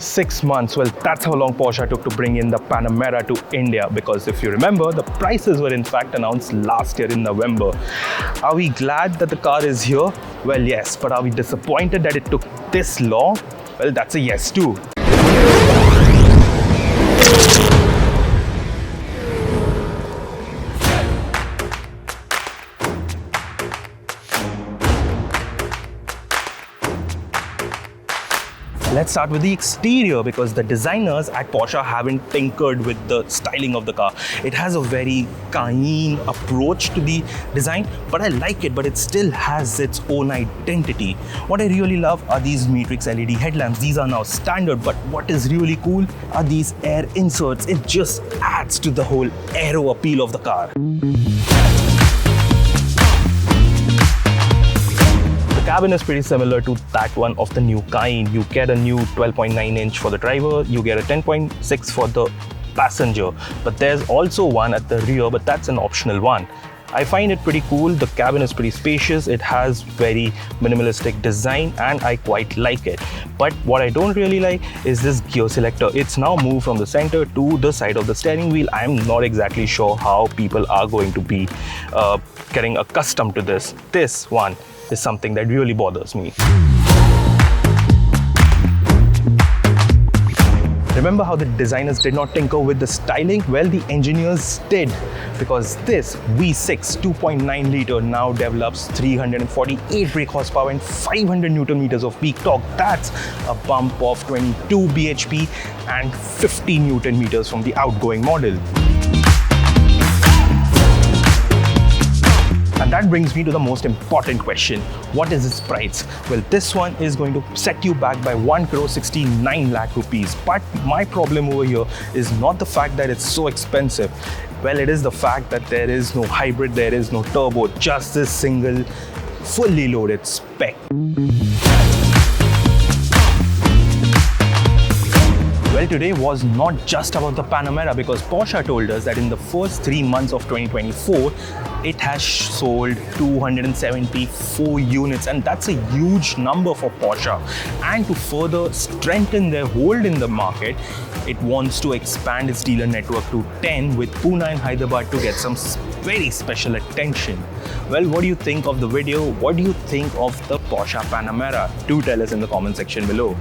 6 months. Well, that's how long Porsche took to bring in the Panamera to India, because if you remember, the prices were in fact announced last year in November. Are we glad that the car is here? Well, yes, but are we disappointed that it took this long? Well, that's a yes too. Let's start with the exterior, because the designers at Porsche haven't tinkered with the styling of the car. It has a very Cayenne approach to the design, but I like it, but it still has its own identity. What I really love are these matrix LED headlamps. These are now standard, but what is really cool are these air inserts. It just adds to the whole aero appeal of the car. The cabin is pretty similar to that one of the new Cayenne. You get a new 12.9 inch for the driver, you get a 10.6 for the passenger, but there's also one at the rear, but that's an optional one. I find it pretty cool. The cabin is pretty spacious, it has very minimalistic design and I quite like it. But what I don't really like is this gear selector. It's now moved from the center to the side of the steering wheel. I'm not exactly sure how people are going to be getting accustomed to this. This one is something that really bothers me. Remember how the designers did not tinker with the styling? Well, the engineers did, because this V6 2.9 liter now develops 348 brake horsepower and 500 Newton meters of peak torque. That's a bump of 22 bhp and 50 Newton meters from the outgoing model. And that brings me to the most important question. What is its price? Well, this one is going to set you back by 1,69 lakh rupees. But my problem over here is not the fact that it's so expensive. Well, it is the fact that there is no hybrid, there is no turbo, just this single fully loaded spec. Well, today was not just about the Panamera, because Porsche told us that in the first 3 months of 2024, it has sold 274 units, and that's a huge number for Porsche. And to further strengthen their hold in the market, it wants to expand its dealer network to 10, with Pune and Hyderabad to get some very special attention. Well, what do you think of the video? What do you think of the Porsche Panamera? Do tell us in the comment section below.